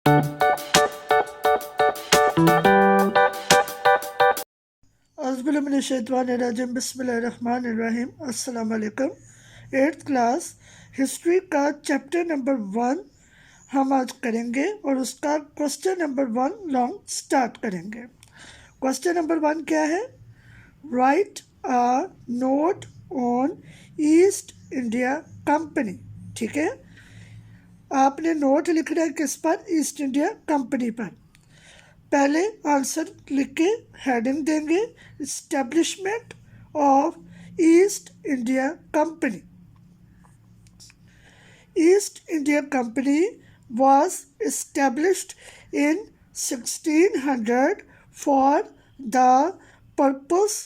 अज़बिल्लाहिमिनश्शैतानिर्रजीम बिस्मिल्लाहिर्रहमानिर्रहीम। अस्सलाम वालेकुम। 8th क्लास हिस्ट्री का चैप्टर नंबर 1 हम आज करेंगे और उसका क्वेश्चन नंबर 1 लॉन्ग स्टार्ट करेंगे। क्वेश्चन नंबर 1 क्या है? Right a note on east India company. ठीक है, आपने नोट लिखना है किस पर? ईस्ट इंडिया कंपनी पर। पहले आंसर लिख के हेडिंग देंगे establishment of East India company. East India company was established in 1600 for the purpose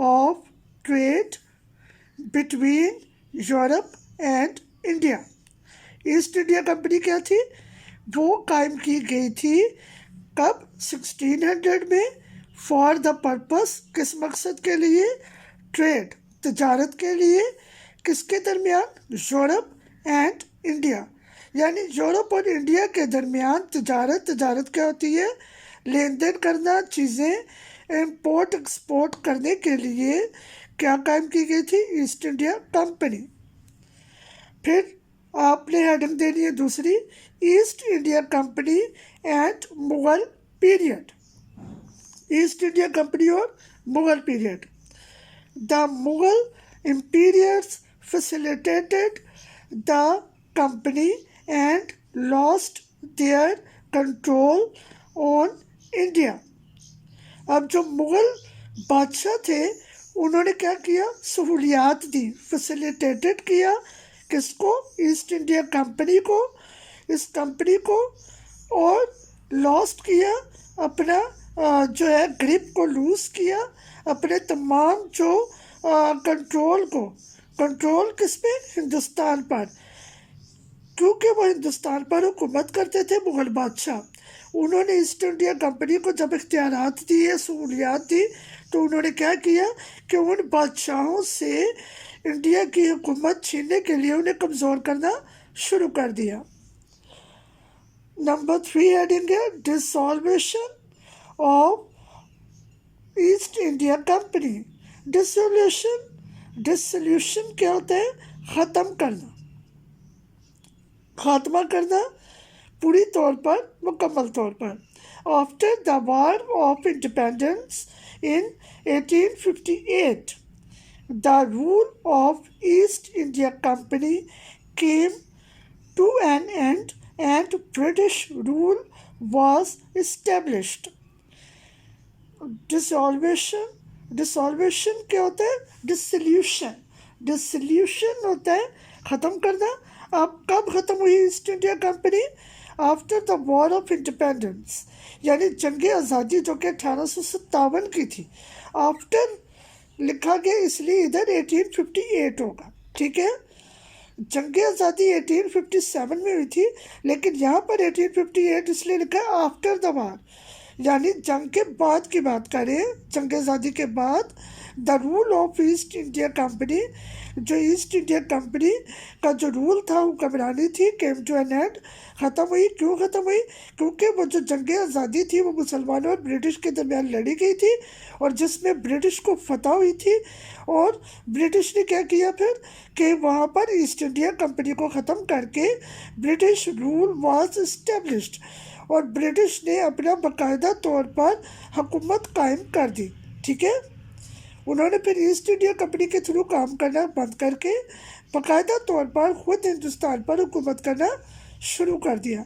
of trade between Europe and India। East India company क्या थी? वो कायम की गई थी कब? 1600 में। फॉर द पर्पस, किस मकसद के लिए? ट्रेड, तजारत के लिए। किसके दरमियान? यूरोप एंड इंडिया, यानी यूरोप और इंडिया के दरमियान तजारत क्या होती है? लेन देन करना, चीज़ें इंपोर्ट एक्सपोर्ट करने के लिए क्या कायम की गई थी? East India Company. फिर आपने हेडिंग देनी है दूसरी, East India Company and Mughal period. East India Company और Mughal period. The Mughal emperors facilitated the company and lost their control on India. अब जो मुगल बादशाह थे उन्होंने क्या किया? सहूलियात दी, फैसिलिटेटेड किया। किसको? ईस्ट इंडिया कंपनी को, इस कंपनी को। और लॉस्ट किया अपना जो है ग्रिप को लूज़ किया, अपने तमाम जो कंट्रोल को। कंट्रोल किस पे? हिंदुस्तान पर, क्योंकि वो हिंदुस्तान पर हुकूमत करते थे मुगल बादशाह। उन्होंने ईस्ट इंडिया कंपनी को जब इख्तियारात दिए, सहूलियात दी, तो उन्होंने क्या किया कि उन बादशाहों से इंडिया की हुकूमत छीनने के लिए उन्हें कमज़ोर करना शुरू कर दिया। नंबर 3 हेडिंग है dissolution of East India Company. Dissolution क्या होता है? ख़त्म करना, खात्मा करना पूरी तौर पर, मुकम्मल तौर पर। After the war of independence in 1858 the rule of East India Company came to an end and British rule was established। डिसॉल्वेशन क्या होता है? डिसोल्यूशन होता है ख़त्म करना। अब कब ख़त्म हुई east India company? After the war of independence, यानी जंग आज़ादी जो कि 1857 की थी। आफ्टर लिखा गया इसलिए इधर 1858 होगा। ठीक है, जंग आज़ादी 1857 में हुई थी, लेकिन यहाँ पर 1858 इसलिए लिखा है आफ्टर द वार, यानी जंग के बाद की बात करें, जंग आज़ादी के बाद। The rule of East India company, जो ईस्ट इंडिया कंपनी का जो रूल था, हुक्मरानी थी, केम टू एन एंड, ख़त्म हुई। क्यों ख़त्म हुई? क्योंकि वो जो जंग आज़ादी थी वो मुसलमानों और ब्रिटिश के दरमियान लड़ी गई थी, और जिसमें ब्रिटिश को फतह हुई थी। और ब्रिटिश ने क्या किया फिर कि वहाँ पर ईस्ट इंडिया कंपनी को ख़त्म करके ब्रिटिश रूल वाज इस्टेब्लिश्ड, और ब्रिटिश ने अपना बाकायदा तौर पर हुकूमत कायम कर दी। ठीक है, उन्होंने फिर ईस्ट इंडिया कंपनी के थ्रू काम करना बंद करके बाकायदा तौर पर ख़ुद हिंदुस्तान पर हुकूमत करना शुरू कर दिया।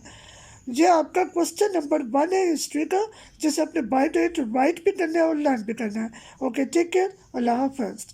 ये आपका क्वेश्चन नंबर 1 है हिस्ट्री का, जिसे अपने बाय डेट राइट भी करना है और लर्न भी करना है। ओके, टेक केयर, अल्लाह हाफ़िज़।